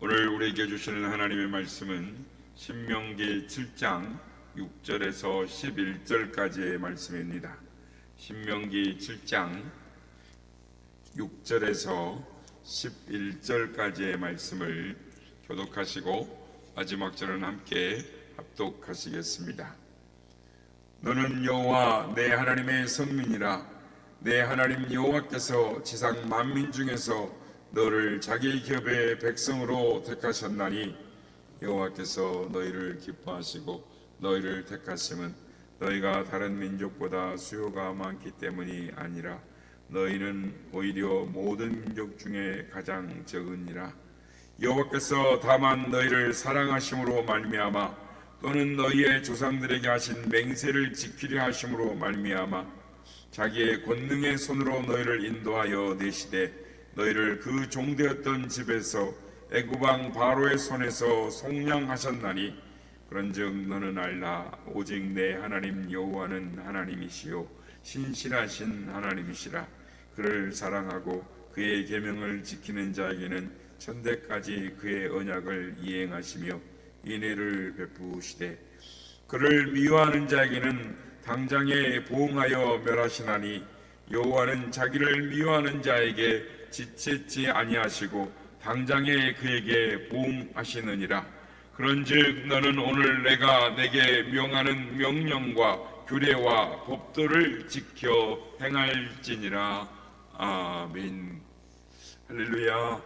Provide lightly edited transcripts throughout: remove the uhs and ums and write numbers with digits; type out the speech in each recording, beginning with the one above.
오늘 우리에게 주시는 하나님의 말씀은 신명기 7장 6절에서 11절까지의 말씀입니다. 신명기 7장 6절에서 11절까지의 말씀을 교독하시고 마지막 절은 함께 합독하시겠습니다. 너는 여호와 내 하나님의 성민이라. 내 하나님 여호와께서 지상 만민 중에서 너를 자기 기업의 백성으로 택하셨나니 여호와께서 너희를 기뻐하시고 너희를 택하심은 너희가 다른 민족보다 수요가 많기 때문이 아니라 너희는 오히려 모든 민족 중에 가장 적으니라. 여호와께서 다만 너희를 사랑하심으로 말미암아 또는 너희의 조상들에게 하신 맹세를 지키려 하심으로 말미암아 자기의 권능의 손으로 너희를 인도하여 내시되 너희를 그 종되었던 집에서 애굽 왕 바로의 손에서 속량하셨나니 그런즉 너는 알라. 오직 내 하나님 여호와는 하나님이시요 신실하신 하나님이시라. 그를 사랑하고 그의 계명을 지키는 자에게는 천대까지 그의 언약을 이행하시며 인애를 베푸시되 그를 미워하는 자에게는 당장에 보응하여 멸하시나니 여호와는 자기를 미워하는 자에게 지체치 아니하시고 당장에 그에게 보응하시느니라. 그런즉 너는 오늘 내가 내게 명하는 명령과 규례와 법도를 지켜 행할지니라. 아멘. 할렐루야.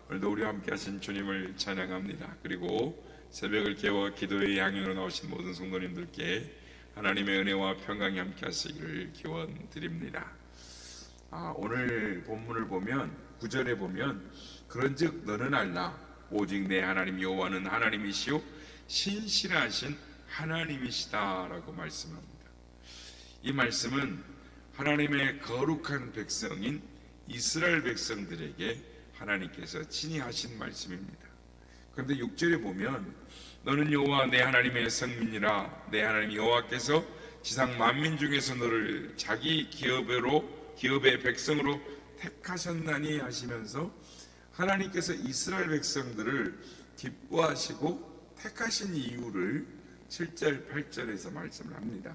오늘도 우리와 함께 하신 주님을 찬양합니다. 그리고 새벽을 깨워 기도의 양육으로 나오신 모든 성도님들께 하나님의 은혜와 평강이 함께 하시기를 기원드립니다. 오늘 본문을 보면 9절에 보면 그런즉 너는 알라. 오직 내 하나님 여호와는 하나님이시요 신실하신 하나님이시다라고 말씀합니다. 이 말씀은 하나님의 거룩한 백성인 이스라엘 백성들에게 하나님께서 친히 하신 말씀입니다. 그런데 6절에 보면 너는 여호와 내 하나님의 성민이라. 내 하나님 여호와께서 지상 만민 중에서 너를 자기 기업의 백성으로 택하셨나니 하시면서 하나님께서 이스라엘 백성들을 기뻐하시고 택하신 이유를 7절 8절에서 말씀을 합니다.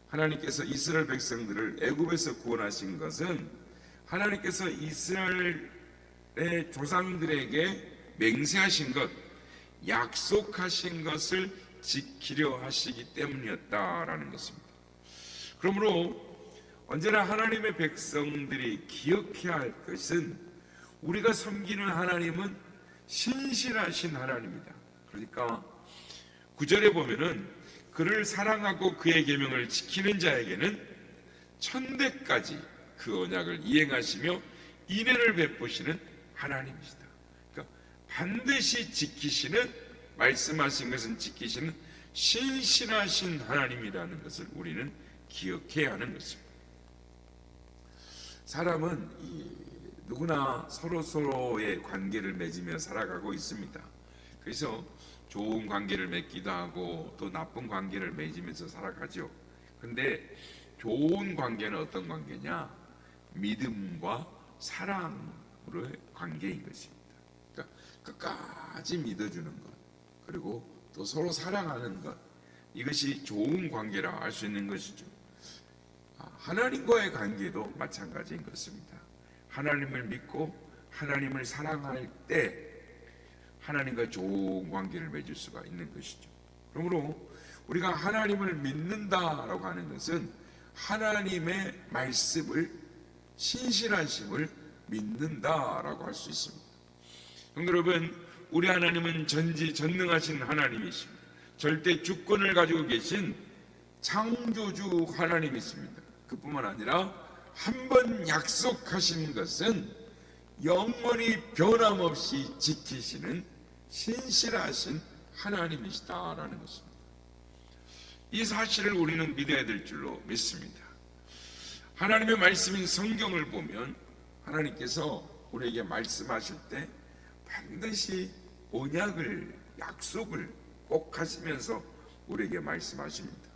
하나님께서 이스라엘 백성들을 애굽에서 구원하신 것은 하나님께서 이스라엘의 조상들에게 맹세하신 것, 약속하신 것을 지키려 하시기 때문이었다라는 것입니다. 그러므로 언제나 하나님의 백성들이 기억해야 할 것은 우리가 섬기는 하나님은 신실하신 하나님이다. 그러니까 9절에 보면은 그를 사랑하고 그의 계명을 지키는 자에게는 천대까지 그 언약을 이행하시며 인애를 베푸시는 하나님이시다. 그러니까 반드시 지키시는, 말씀하신 것은 지키시는 신실하신 하나님이라는 것을 우리는 기억해야 하는 것입니다. 사람은 누구나 서로의 관계를 맺으며 살아가고 있습니다. 그래서 좋은 관계를 맺기도 하고 또 나쁜 관계를 맺으면서 살아가죠. 그런데 좋은 관계는 어떤 관계냐? 믿음과 사랑으로의 관계인 것입니다. 그러니까 끝까지 믿어주는 것, 그리고 또 서로 사랑하는 것, 이것이 좋은 관계라 할 수 있는 것이죠. 하나님과의 관계도 마찬가지인 것입니다. 하나님을 믿고 하나님을 사랑할 때 하나님과 좋은 관계를 맺을 수가 있는 것이죠. 그러므로 우리가 하나님을 믿는다라고 하는 것은 하나님의 말씀을, 신실하심을 믿는다라고 할 수 있습니다. 여러분, 우리 하나님은 전지전능하신 하나님이십니다. 절대 주권을 가지고 계신 창조주 하나님이십니다. 그뿐만 아니라 한 번 약속하신 것은 영원히 변함없이 지키시는 신실하신 하나님이시다라는 것입니다. 이 사실을 우리는 믿어야 될 줄로 믿습니다. 하나님의 말씀인 성경을 보면 하나님께서 우리에게 말씀하실 때 반드시 언약을, 약속을 꼭 하시면서 우리에게 말씀하십니다.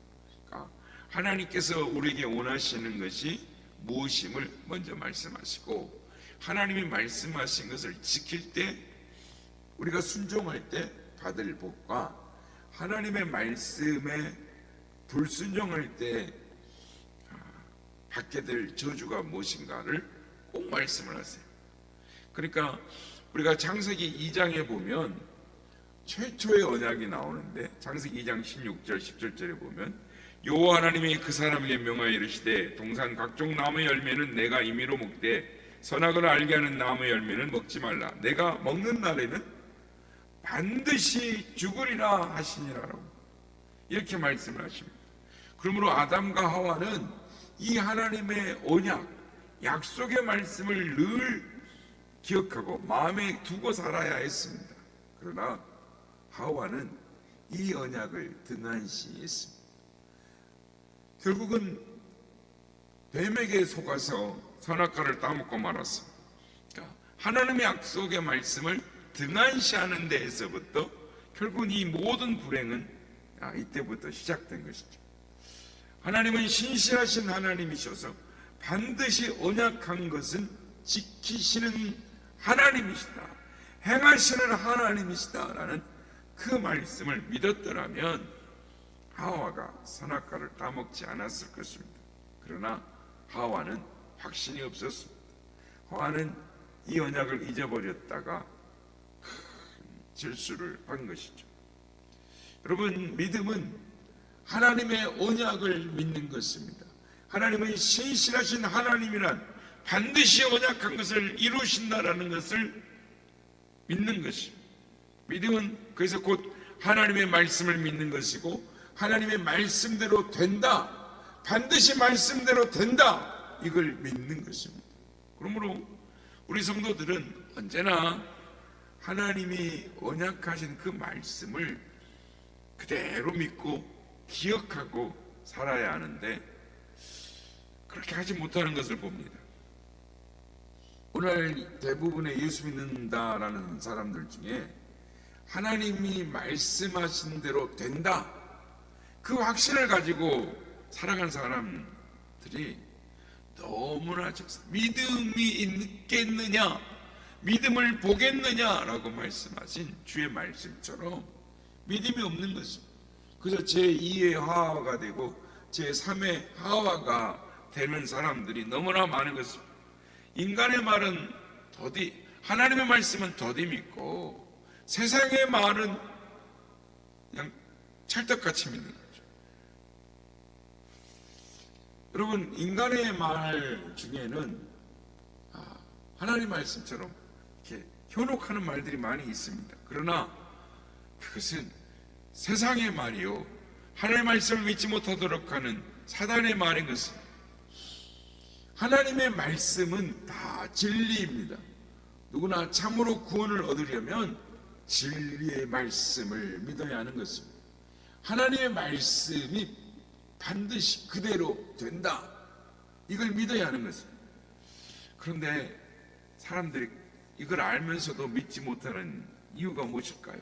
그러니까 하나님께서 우리에게 원하시는 것이 무엇임을 먼저 말씀하시고 하나님이 말씀하신 것을 지킬 때 우리가 순종할 때 받을 복과 하나님의 말씀에 불순종할 때 받게 될 저주가 무엇인가를 꼭 말씀을 하세요. 그러니까 우리가 창세기 2장에 보면 최초의 언약이 나오는데, 창세기 2장 16절 17절에 보면 여호와 하나님이 그 사람에게 명하여 이르시되 동산 각종 나무의 열매는 내가 임의로 먹되 선악을 알게 하는 나무의 열매는 먹지 말라. 내가 먹는 날에는 반드시 죽으리라 하시니라라고 이렇게 말씀을 하십니다. 그러므로 아담과 하와는 이 하나님의 언약, 약속의 말씀을 늘 기억하고 마음에 두고 살아야 했습니다. 그러나 하와는 이 언약을 등한시했습니다. 결국은 뱀에게 속아서 선악과를 따먹고 말았습니다. 그러니까 하나님의 약속의 말씀을 등한시하는 데에서부터 결국은 이 모든 불행은 이때부터 시작된 것이죠. 하나님은 신실하신 하나님이셔서 반드시 언약한 것은 지키시는 하나님이시다, 행하시는 하나님이시다라는 그 말씀을 믿었더라면 하와가 선악과를 따먹지 않았을 것입니다. 그러나 하와는 확신이 없었습니다. 하와는 이 언약을 잊어버렸다가 큰 실수를 한 것이죠. 여러분, 믿음은 하나님의 언약을 믿는 것입니다. 하나님은 신실하신 하나님이란 반드시 언약한 것을 이루신다라는 것을 믿는 것입니다. 믿음은 그래서 곧 하나님의 말씀을 믿는 것이고, 하나님의 말씀대로 된다, 반드시 말씀대로 된다, 이걸 믿는 것입니다. 그러므로 우리 성도들은 언제나 하나님이 언약하신 그 말씀을 그대로 믿고 기억하고 살아야 하는데 그렇게 하지 못하는 것을 봅니다. 오늘 대부분의 예수 믿는다라는 사람들 중에 하나님이 말씀하신 대로 된다, 그 확신을 가지고 살아간 사람들이 너무나 적습니다. 믿음이 있겠느냐, 믿음을 보겠느냐라고 말씀하신 주의 말씀처럼 믿음이 없는 것입니다. 그래서 제2의 하와가 되고 제3의 하와가 되는 사람들이 너무나 많은 것입니다. 인간의 말은 더디, 하나님의 말씀은 더디 믿고 세상의 말은 그냥 찰떡같이 믿는 거죠. 여러분, 인간의 말 중에는 하나님 말씀처럼 이렇게 현혹하는 말들이 많이 있습니다. 그러나 그것은 세상의 말이요, 하나님의 말씀을 믿지 못하도록 하는 사단의 말인 것입니다. 하나님의 말씀은 다 진리입니다. 누구나 참으로 구원을 얻으려면 진리의 말씀을 믿어야 하는 것입니다. 하나님의 말씀이 반드시 그대로 된다, 이걸 믿어야 하는 것입니다. 그런데 사람들이 이걸 알면서도 믿지 못하는 이유가 무엇일까요?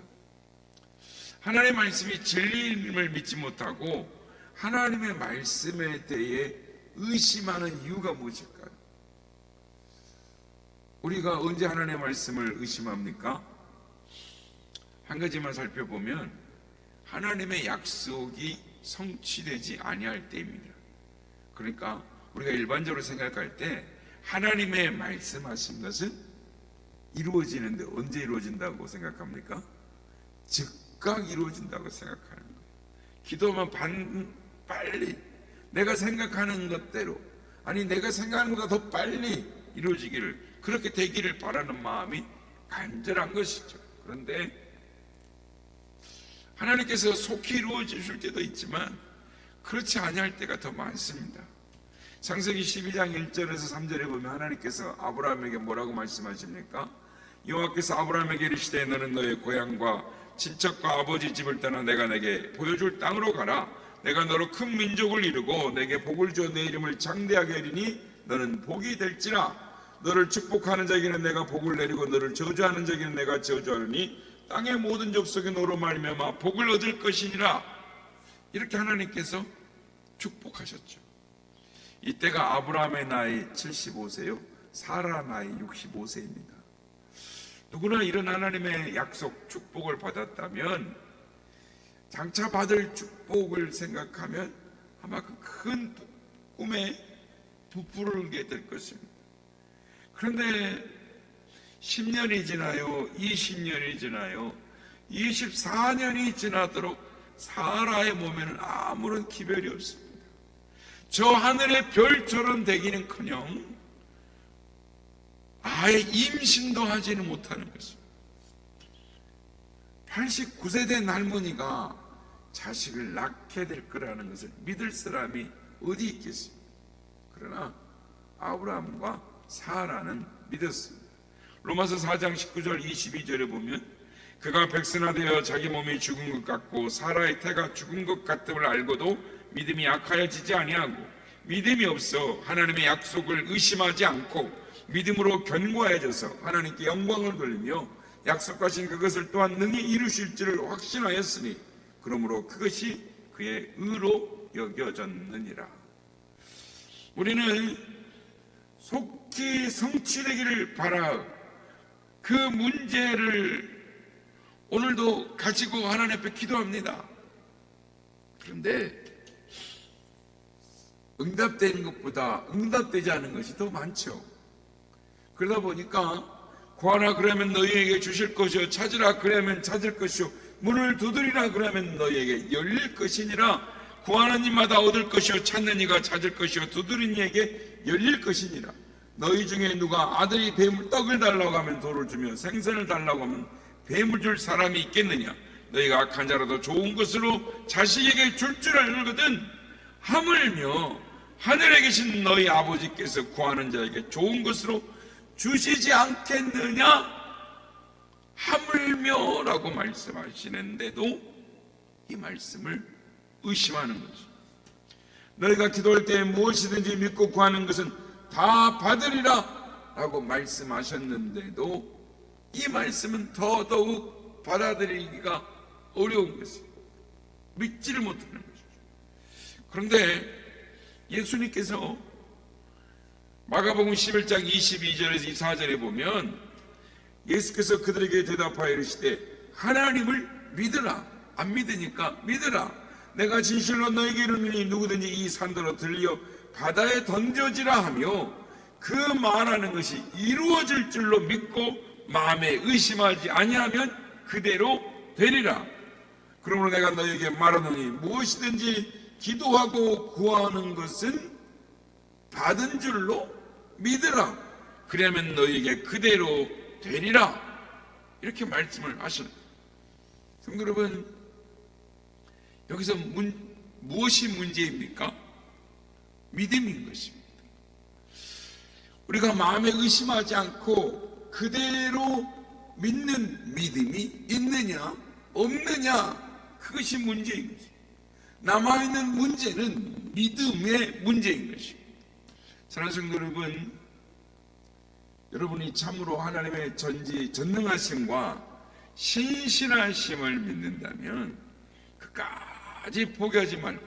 하나님의 말씀이 진리임을 믿지 못하고 하나님의 말씀에 대해 의심하는 이유가 무엇일까요? 우리가 언제 하나님의 말씀을 의심합니까? 한 가지만 살펴보면 하나님의 약속이 성취되지 아니할 때입니다. 그러니까 우리가 일반적으로 생각할 때 하나님의 말씀하신 것은 이루어지는데 언제 이루어진다고 생각합니까? 즉각 이루어진다고 생각하는 거예요. 기도하면 빨리 내가 생각하는 것대로, 아니 내가 생각하는 것보다 더 빨리 이루어지기를, 그렇게 되기를 바라는 마음이 간절한 것이죠. 그런데 하나님께서 속히 이루어지실 때도 있지만 그렇지 아니할 때가 더 많습니다. 창세기 12장 1절에서 3절에 보면 하나님께서 아브라함에게 뭐라고 말씀하십니까? 여호와께서 아브라함에게 이르시되 너는 너의 고향과 친척과 아버지 집을 떠나 내가 내게 보여줄 땅으로 가라. 내가 너로 큰 민족을 이루고 내게 복을 주어 내 이름을 장대하게 하리니 너는 복이 될지라. 너를 축복하는 자에게는 내가 복을 내리고 너를 저주하는 자에게는 내가 저주하리니 땅의 모든 족속이 너로 말미암아 복을 얻을 것이니라. 이렇게 하나님께서 축복하셨죠. 이때가 아브라함의 나이 75세요 사라 나이 65세입니다 누구나 이런 하나님의 약속, 축복을 받았다면 장차 받을 축복을 생각하면 아마 그 큰 꿈에 부풀게 될 것입니다. 그런데 10년이 지나요, 20년이 지나요, 24년이 지나도록 사라의 몸에는 아무런 기별이 없습니다. 저 하늘의 별처럼 되기는커녕 아예 임신도 하지는 못하는 것입니다. 89세 된 할머니가 자식을 낳게 될 거라는 것을 믿을 사람이 어디 있겠습니까? 그러나 아브라함과 사라는 믿었습니다. 로마서 4장 19절 22절에 보면 그가 백선화되어 자기 몸이 죽은 것 같고 사라의 태가 죽은 것 같음을 알고도 믿음이 약하여지지 아니하고 믿음이 없어 하나님의 약속을 의심하지 않고 믿음으로 견고해져서 하나님께 영광을 돌리며 약속하신 그것을 또한 능히 이루실 줄을 확신하였으니 그러므로 그것이 그의 의로 여겨졌느니라. 우리는 속히 성취되기를 바라 그 문제를 오늘도 가지고 하나님 앞에 기도합니다. 그런데 응답되는 것보다 응답되지 않은 것이 더 많죠. 그러다 보니까 구하라 그러면 너희에게 주실 것이요 찾으라 그러면 찾을 것이요 문을 두드리라 그러면 너희에게 열릴 것이니라. 구하는 이마다 얻을 것이요 찾는 이가 찾을 것이요 두드리는 이에게 열릴 것이니라. 너희 중에 누가 아들이 뱀을 떡을 달라고 하면 돌을 주며 생선을 달라고 하면 뱀을 줄 사람이 있겠느냐. 너희가 악한 자라도 좋은 것으로 자식에게 줄 줄 알거든 하물며 하늘에 계신 너희 아버지께서 구하는 자에게 좋은 것으로 주시지 않겠느냐. 하물며라고 말씀하시는데도 이 말씀을 의심하는 거죠. 너희가 기도할 때 무엇이든지 믿고 구하는 것은 다 받으리라 라고 말씀하셨는데도 이 말씀은 더더욱 받아들이기가 어려운 것입니다. 믿지를 못하는 것이죠. 그런데 예수님께서 마가복음 11장 22절에서 24절에 보면 예수께서 그들에게 대답하여 이르시되 하나님을 믿으라. 안 믿으니까 믿으라. 내가 진실로 너에게 이르노니 누구든지 이 산더러 들려 바다에 던져지라 하며 그 말하는 것이 이루어질 줄로 믿고 마음에 의심하지 아니하면 그대로 되리라. 그러므로 내가 너에게 말하노니 무엇이든지 기도하고 구하는 것은 받은 줄로 믿으라. 그러면 너에게 그대로 되리라. 이렇게 말씀을 하시는 거예요. 성도 여러분, 여기서 무엇이 문제입니까? 믿음인 것입니다. 우리가 마음에 의심하지 않고 그대로 믿는 믿음이 있느냐 없느냐, 그것이 문제인 것입니다. 남아있는 문제는 믿음의 문제인 것입니다. 사랑하는 성도 여러분, 여러분이 참으로 하나님의 전능하심과 신실하심을 믿는다면 그까지 포기하지 말고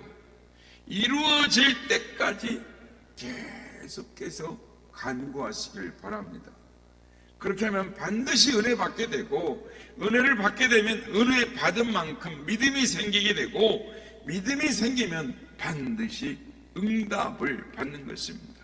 이루어질 때까지 계속해서 간구하시길 바랍니다. 그렇게 하면 반드시 은혜 받게 되고, 은혜를 받게 되면 은혜 받은 만큼 믿음이 생기게 되고, 믿음이 생기면 반드시 응답을 받는 것입니다.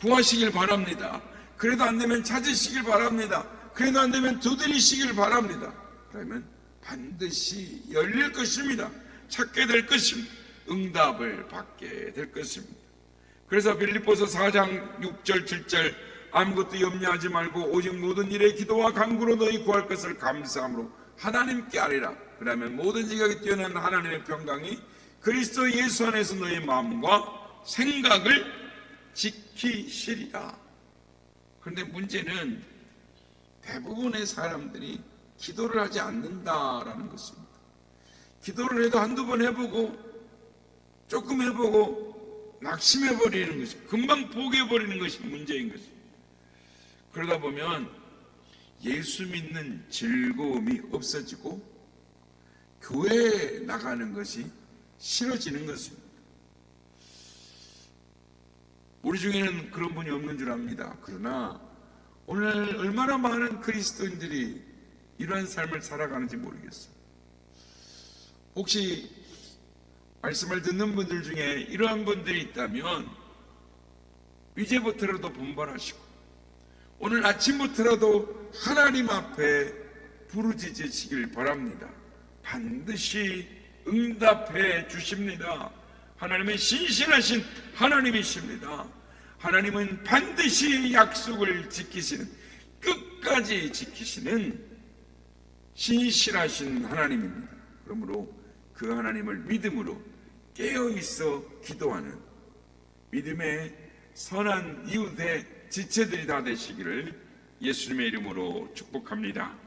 구하시길 바랍니다. 그래도 안 되면 찾으시길 바랍니다. 그래도 안 되면 두드리시길 바랍니다. 그러면 반드시 열릴 것입니다. 찾게 될 것입니다. 응답을 받게 될 것입니다. 그래서 빌립보서 4장 6절 7절 아무것도 염려하지 말고 오직 모든 일에 기도와 간구로 너희 구할 것을 감사함으로 하나님께 아뢰라. 그러면 모든 지각에 뛰어난 하나님의 평강이 그리스도 예수 안에서 너희 마음과 생각을 지키시리라. 그런데 문제는 대부분의 사람들이 기도를 하지 않는다라는 것입니다. 기도를 해도 한두 번 해보고 조금 해보고 낙심해버리는 것이, 금방 포기해버리는 것이 문제인 것입니다. 그러다 보면 예수 믿는 즐거움이 없어지고 교회에 나가는 것이 싫어지는 것입니다. 우리 중에는 그런 분이 없는 줄 압니다. 그러나 오늘 얼마나 많은 그리스도인들이 이러한 삶을 살아가는지 모르겠어요. 혹시 말씀을 듣는 분들 중에 이러한 분들이 있다면 이제부터라도 분발하시고 오늘 아침부터라도 하나님 앞에 부르짖으시길 바랍니다. 반드시 응답해 주십니다. 하나님은 신실하신 하나님이십니다. 하나님은 반드시 약속을 지키시는, 끝까지 지키시는 신실하신 하나님입니다. 그러므로 그 하나님을 믿음으로 깨어있어 기도하는 믿음의 선한 이웃의 지체들이 다 되시기를 예수님의 이름으로 축복합니다.